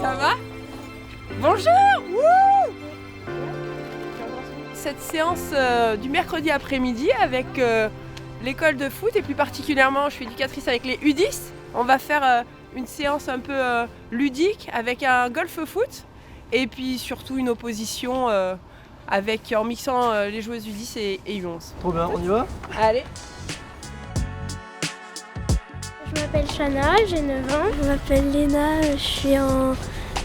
Ça va? Bonjour! Wouh! Cette séance du mercredi après-midi avec l'école de foot et plus particulièrement je suis éducatrice avec les U10. On va faire une séance un peu ludique avec un golf foot et puis surtout une opposition en mixant les joueuses U10 et U11. Trop bien, on y va? Allez! Je m'appelle Shana, j'ai 9 ans. Je m'appelle Léna, je suis en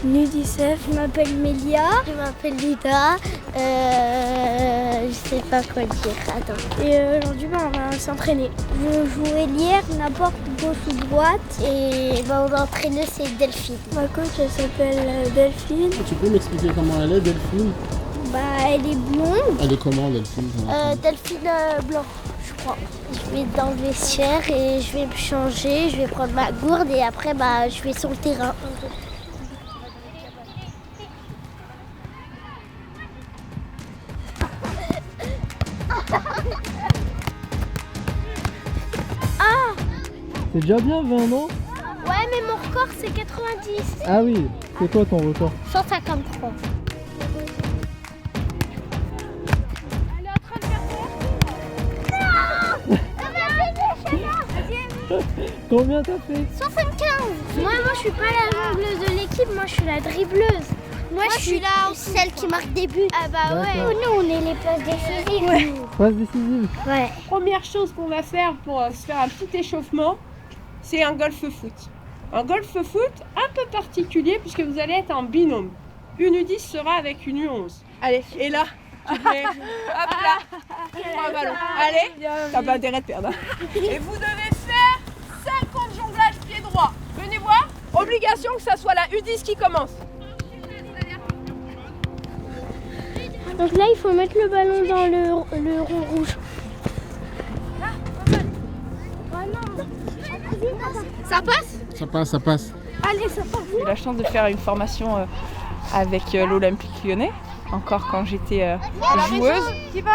U17. Je m'appelle Mélia. Je m'appelle Lida. Je sais pas quoi dire. Attends. Et aujourd'hui, on va s'entraîner. Je joue ailière, n'importe gauche ou droite. Et l'entraîneuse, c'est Delphine. Ma coach, elle s'appelle Delphine. Tu peux m'expliquer comment elle est, Delphine? Elle est blonde. Elle est comment, Delphine? Delphine blanc, je crois. Je vais dans le vestiaire et je vais me changer, je vais prendre ma gourde et après je vais sur le terrain. C'est déjà bien 20 non? Ouais, mais mon record c'est 90. Ah oui, c'est quoi ton record? 153. Combien t'as fait? 75. Moi je suis pas la jongleuse de l'équipe, moi je suis la dribbleuse. Moi je suis là celle qui marque des buts. Ah bah ouais. Nous on est les passes décisives. Ouais. Passe décisive? Ouais. Première chose qu'on va faire pour se faire un petit échauffement, c'est un golf foot. Un golf foot un peu particulier puisque vous allez être en binôme. Une U10 sera avec une U11. Allez, et là, tu fais hop là, tu prends un ballon. Allez, t'as pas intérêt de perdre. Et vous devez faire 50 jonglages pied droit. Venez voir, obligation que ça soit la U10 qui commence. Donc là il faut mettre le ballon dans le rond rouge. Ça passe? Ça passe, ça passe. Allez, ça passe. J'ai eu la chance de faire une formation avec l'Olympique Lyonnais, encore quand j'étais joueuse,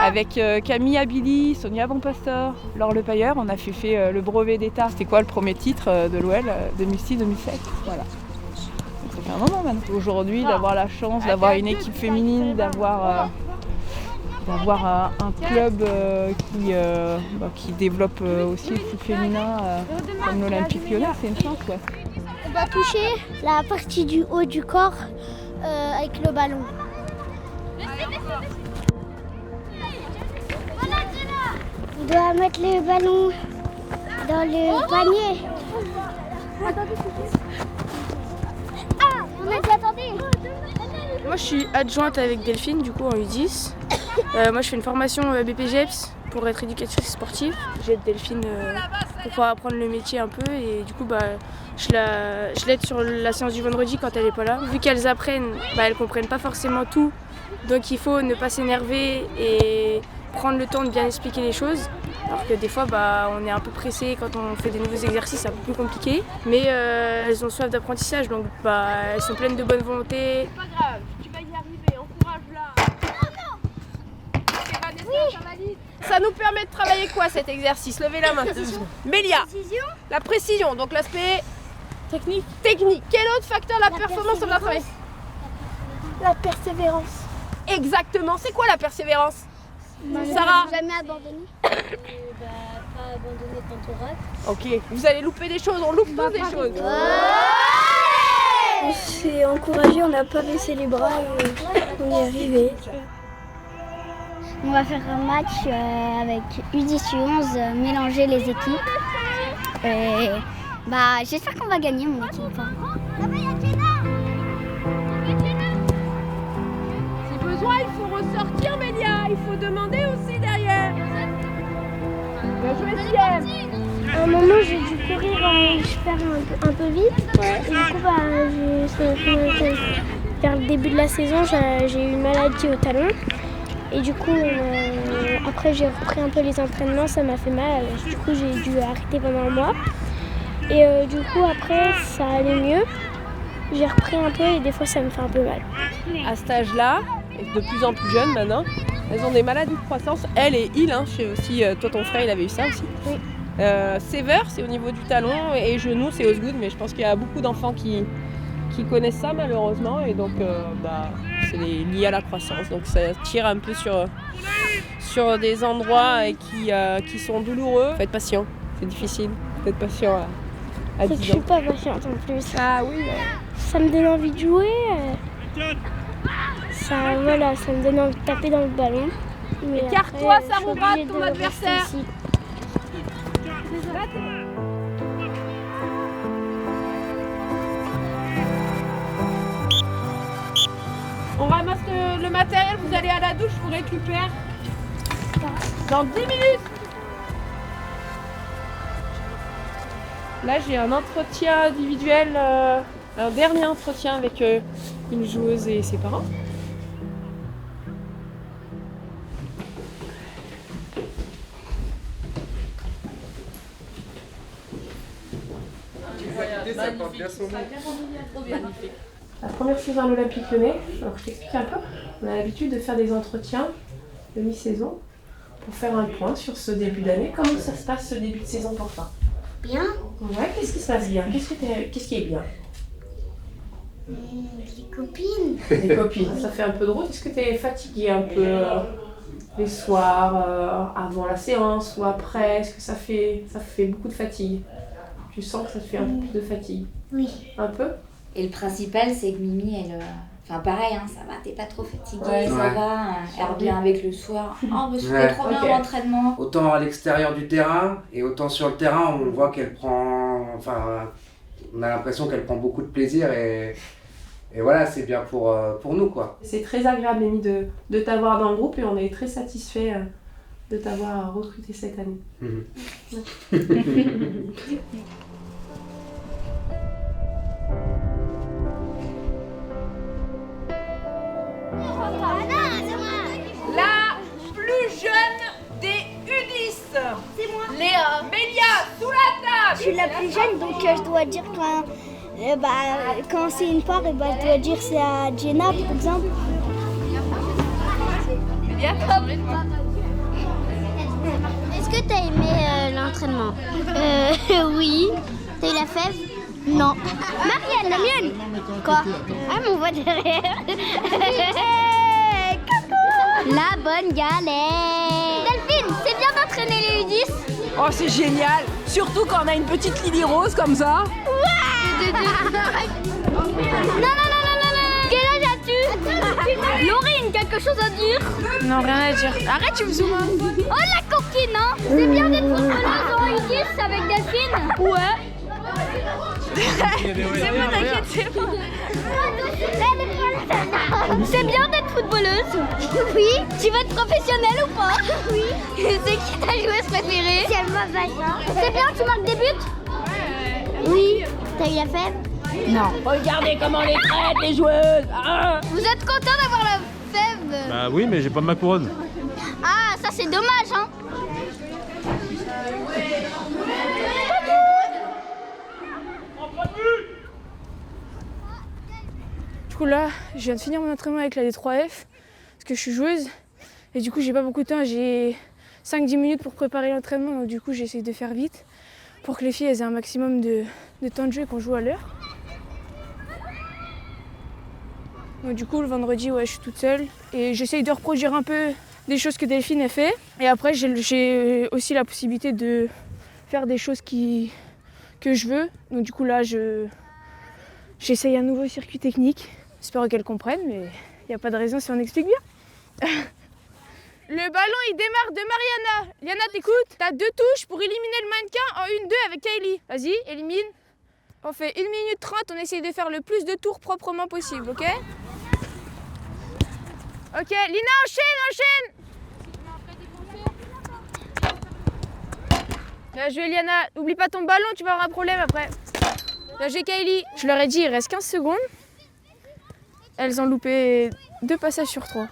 avec Camille Abili, Sonia Bonpastor, Laure Lepailleur. On a fait le brevet d'État. C'était quoi le premier titre de l'OL 2006-2007? Voilà. Donc ça fait un moment maintenant. Aujourd'hui, d'avoir la chance d'avoir une équipe féminine, d'avoir un club qui développe aussi le foot féminin comme l'Olympique Lyonnais, c'est une chance. Ouais. On doit toucher la partie du haut du corps avec le ballon. On doit mettre le ballon dans le panier. Ah, on a dit attendez. Moi je suis adjointe avec Delphine du coup en U10. Moi je fais une formation BPGEPS pour être éducatrice sportive. J'aide Delphine pour pouvoir apprendre le métier un peu et du coup je l'aide sur la séance du vendredi quand elle n'est pas là. Vu qu'elles apprennent, elles comprennent pas forcément tout. Donc il faut ne pas s'énerver et prendre le temps de bien expliquer les choses. Alors que des fois on est un peu pressé quand on fait des nouveaux exercices, c'est un peu plus compliqué. Mais elles ont soif d'apprentissage donc elles sont pleines de bonne volonté. C'est pas grave, tu vas y arriver, encourage-la. Oui. Ça nous permet de travailler quoi cet exercice? Levez la main. Mélia. La précision, donc l'aspect technique. Quel autre facteur la performance on va travailler? La persévérance. Exactement, c'est quoi la persévérance? Sarah? Jamais abandonner. Pas abandonner quand on rate. Ok, vous allez louper des choses, on loupe tous des choses. On s'est encouragé, on n'a pas baissé les bras et on y est arrivé. On va faire un match avec U10 U11, mélanger les équipes. Et j'espère qu'on va gagner mon équipe. Si besoin, il faut ressortir, Mélia. Il faut demander aussi derrière. Bien joué, Sienne. À un moment, j'ai dû courir, je faire un peu vite. Ouais. Et du coup, vers le début de la saison, j'ai eu une maladie au talon. Et du coup, après, j'ai repris un peu les entraînements, ça m'a fait mal. Du coup, j'ai dû arrêter pendant un mois. Et du coup, après, ça allait mieux. J'ai repris un peu et des fois, ça me fait un peu mal. À cet âge-là, et de plus en plus jeunes maintenant, elles ont des maladies de croissance. Elle et il, je sais aussi, toi ton frère il avait eu ça aussi. Oui. Sévère, c'est au niveau du talon et genou, c'est Osgood, mais je pense qu'il y a beaucoup d'enfants qui qui connaissent ça malheureusement et donc c'est lié à la croissance. Donc ça tire un peu sur des endroits qui sont douloureux. Faites patient, c'est difficile. Faites patient à 10 ans. Je suis pas patiente en plus. Ah oui. Ça me donne envie de jouer. Ça me donne envie de taper dans le ballon. Écarte-toi, Saroura, de ton adversaire. On ramasse le matériel, vous allez à la douche, vous récupérez dans 10 minutes. Là, j'ai un entretien individuel, un dernier entretien avec une joueuse et ses parents. Magnifique. La première saison à l'Olympique Lyonnais, alors je t'explique un peu. On a l'habitude de faire des entretiens de mi-saison pour faire un point sur ce début d'année. Comment ça se passe ce début de saison pour toi? Bien. Ouais, qu'est-ce qui se passe bien? Qu'est-ce qui est bien? Les copines. Les copines, ça fait un peu de route. Est-ce que tu es fatiguée un peu les soirs avant la séance ou après? Est-ce que ça fait beaucoup de fatigue? Tu sens que ça te fait un peu plus de fatigue? Oui. Un peu? Et le principal, c'est que Mimi, elle... Enfin, pareil, hein, ça va, t'es pas trop fatiguée, Ouais. ça va. Elle revient avec le soir. Oh, c'était trop bien l'entraînement. Autant à l'extérieur du terrain et autant sur le terrain, on voit qu'elle prend... Enfin, on a l'impression qu'elle prend beaucoup de plaisir et voilà, c'est bien pour nous, quoi. C'est très agréable, Amy, de t'avoir dans le groupe et on est très satisfait de t'avoir recruté cette année. La plus jeune des U10. C'est moi. Léa. Mélia, sous la table. Je suis la plus jeune, donc je dois dire quand c'est une part, je dois dire c'est à Jenna, par exemple. Est-ce que t'as aimé l'entraînement? Oui. T'as eu la fève? Non. Marianne, la mienne. Quoi? Ah, mon voix derrière. La bonne galère. Delphine, c'est bien d'entraîner les U10. Oh, c'est génial. Surtout quand on a une petite Lily Rose comme ça. Ouais. Non. Quel âge as-tu? Laurine, quelque chose à dire? Non, rien à dire. Arrête, tu me zoomes. Oh, la coquine, hein? C'est bien d'être footballeuse en U10 avec Delphine? Ouais. C'est bon, t'inquiète, c'est bon. C'est bien d'être footballeuse? Oui. Tu veux être professionnelle ou pas? Oui. C'est qui ta joueuse préférée? C'est Alma Vassa. C'est bien, tu marques des buts? Oui. T'as eu la fève? Non. Regardez comment on les traite, les joueuses. Vous êtes content d'avoir la fève? Bah oui, mais j'ai pas ma couronne. Ah, ça c'est dommage, hein? Du coup là, je viens de finir mon entraînement avec la D3F parce que je suis joueuse et du coup j'ai pas beaucoup de temps, j'ai 5-10 minutes pour préparer l'entraînement, donc du coup j'essaie de faire vite pour que les filles elles aient un maximum de temps de jeu et qu'on joue à l'heure. Donc du coup le vendredi je suis toute seule et j'essaye de reproduire un peu des choses que Delphine a fait et après j'ai aussi la possibilité de faire des choses que je veux, donc du coup là j'essaye un nouveau circuit technique. J'espère qu'elle comprenne, mais il n'y a pas de raison si on explique bien. Le ballon, il démarre de Mariana. Liana, t'écoutes? T'as 2 touches pour éliminer le mannequin en 1-2 avec Kylie. Vas-y, élimine. On fait 1 minute 30, on essaye de faire le plus de tours proprement possible, ok? Ok, Lina, enchaîne! Bien joué, Liana. N'oublie pas ton ballon, tu vas avoir un problème après. Là, j'ai Kylie. Je leur ai dit, il reste 15 secondes. Elles ont loupé 2 passages sur 3.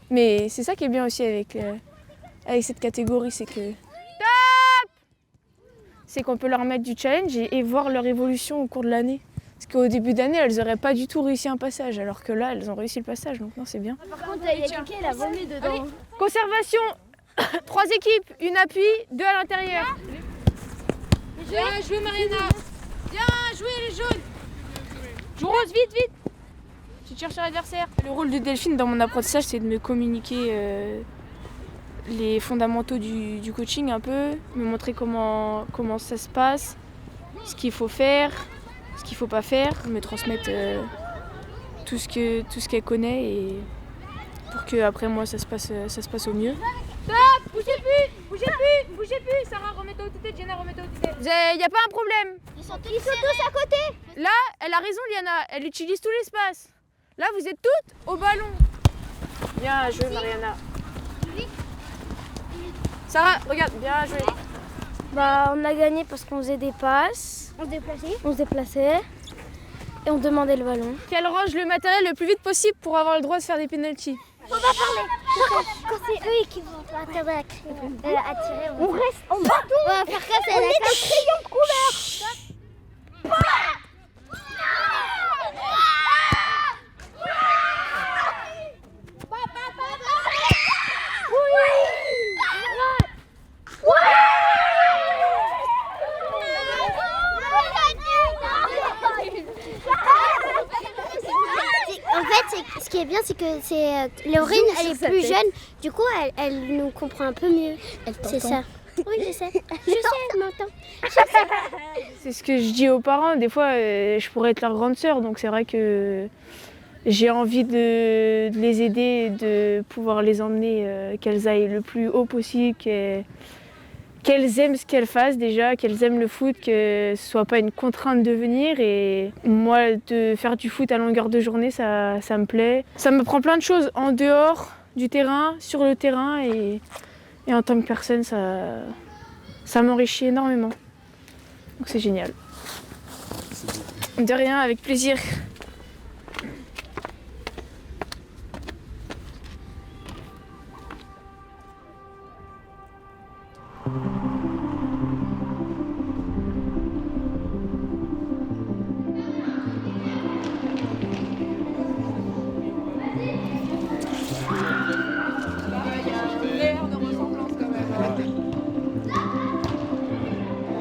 Mais c'est ça qui est bien aussi avec cette catégorie, c'est que... C'est qu'on peut leur mettre du challenge et voir leur évolution au cours de l'année. Parce qu'au début d'année, elles n'auraient pas du tout réussi un passage, alors que là, elles ont réussi le passage, donc non, c'est bien. Par contre, il y a quelqu'un qui a vomi dedans. Allez, conservation, 3 équipes, 1 appui, 2 à l'intérieur. Bien joué, Marina. Bien joué, les jaunes. Joue rose, vite, vite. Tu tires sur l'adversaire. Le rôle de Delphine dans mon apprentissage, c'est de me communiquer les fondamentaux du coaching un peu, me montrer comment ça se passe, ce qu'il faut faire, ce qu'il faut pas faire, me transmettre tout ce qu'elle connaît et pour que après moi ça se passe au mieux. Stop, bougez plus, Sarah, remets-toi au tête, Jenna, remets-toi au tête. Y a pas un problème. Ils sont tous à côté. Là, elle a raison, Liana, elle utilise tout l'espace. Là, vous êtes toutes au ballon. Bien joué, Mariana. Sarah, regarde, bien joué. Bah, on a gagné parce qu'on faisait des passes. On se déplaçait. Et on demandait le ballon. Qu'elle range le matériel le plus vite possible pour avoir le droit de faire des pénaltys. On va parler. Quand c'est eux qui vont attirer, on reste en bâton. On va faire ça, c'est on est des crayons de couleur. En fait, ce qui est bien, c'est que Laurine, elle est plus jeune. Du coup, elle nous comprend un peu mieux. C'est ça. Oui, je sais. Je m'entends. C'est ce que je dis aux parents. Des fois, je pourrais être leur grande sœur. Donc c'est vrai que j'ai envie de les aider, de pouvoir les emmener, qu'elles aillent le plus haut possible, qu'elles aiment ce qu'elles fassent déjà, qu'elles aiment le foot, que ce soit pas une contrainte de venir. Et moi, de faire du foot à longueur de journée, ça me plaît. Ça me prend plein de choses en dehors du terrain, sur le terrain. Et en tant que personne, ça m'enrichit énormément. Donc c'est génial. De rien, avec plaisir.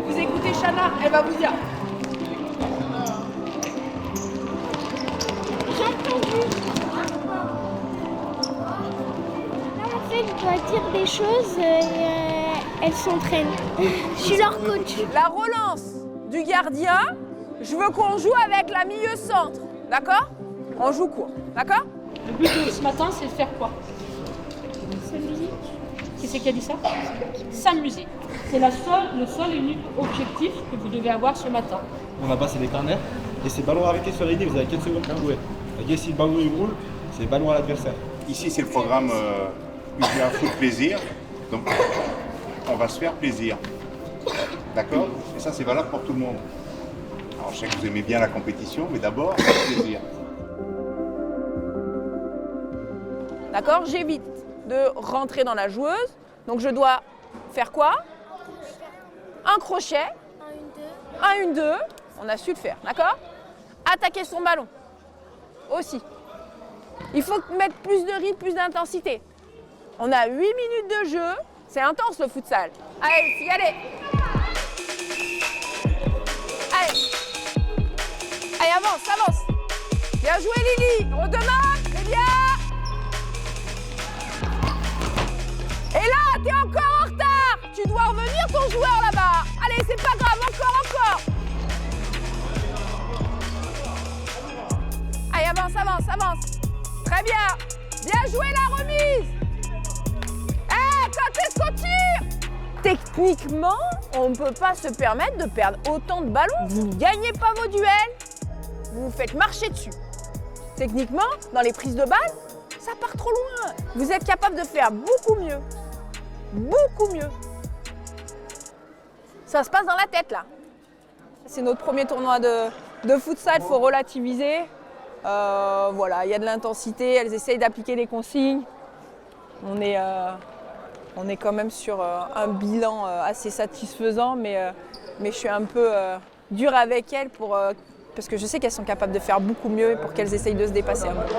Vous écoutez Chana, elle va vous dire. En fait, je dois dire des choses et elles s'entraînent. Je suis leur coach. La relance du gardien, je veux qu'on joue avec la milieu centre, d'accord? On joue court, d'accord? Le but de ce matin, c'est de faire quoi? S'amuser. Qui c'est qui a dit ça? S'amuser. C'est le seul et unique objectif que vous devez avoir ce matin. On a passé des corners et c'est ballon arrêté sur l'idée, vous avez 4 secondes pour jouer. Et si le ballon il roule, c'est ballon à l'adversaire. Ici c'est le programme UGA Foot Plaisir, donc on va se faire plaisir. D'accord? Et ça c'est valable pour tout le monde. Alors je sais que vous aimez bien la compétition, mais d'abord, le plaisir. D'accord? J'évite de rentrer dans la joueuse, donc je dois faire quoi? Un crochet, un 1-2, on a su le faire, d'accord? Attaquer son ballon, aussi. Il faut mettre plus de rythme, plus d'intensité. On a 8 minutes de jeu, c'est intense le futsal. Allez, y allez. Allez, avance. Bien joué Lily, on demande, Lélia. Et là, t'es encore en retard. Tu dois revenir ton joueur là-bas. Allez, c'est pas grave, encore. Allez, avance. Très bien. Bien joué la remise. Quand est-ce qu'on tire? Techniquement, on ne peut pas se permettre de perdre autant de ballons. Vous ne gagnez pas vos duels, vous vous faites marcher dessus. Techniquement, dans les prises de balles, ça part trop loin. Vous êtes capable de faire beaucoup mieux. Beaucoup mieux. Ça se passe dans la tête là. C'est notre premier tournoi de futsal, il faut relativiser. Voilà, il y a de l'intensité, elles essayent d'appliquer les consignes. On est quand même sur un bilan assez satisfaisant, mais je suis un peu dure avec elles parce que je sais qu'elles sont capables de faire beaucoup mieux et pour qu'elles essayent de se dépasser un peu.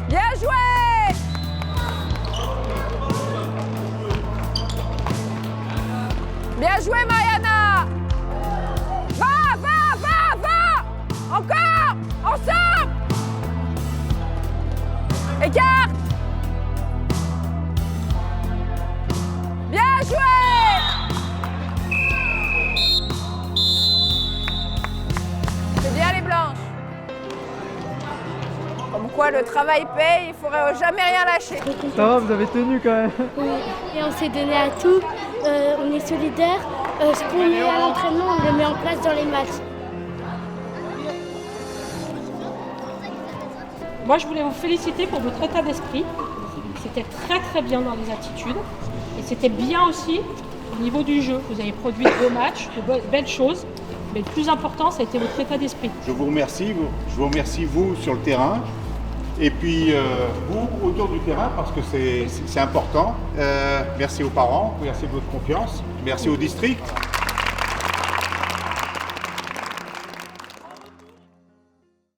Bien joué! quoi le travail paye, il ne faudrait jamais rien lâcher. Ça va, vous avez tenu quand même. Oui. Et on s'est donné à tout, on est solidaires. Ce qu'on met à l'entraînement, on le met en place dans les matchs. Moi, je voulais vous féliciter pour votre état d'esprit. C'était très très bien dans les attitudes. Et c'était bien aussi au niveau du jeu. Vous avez produit de beaux matchs, de belles choses. Mais le plus important, ça a été votre état d'esprit. Je vous remercie, vous sur le terrain. Et puis vous autour du terrain parce que c'est important. Merci aux parents, merci de votre confiance. Merci au district.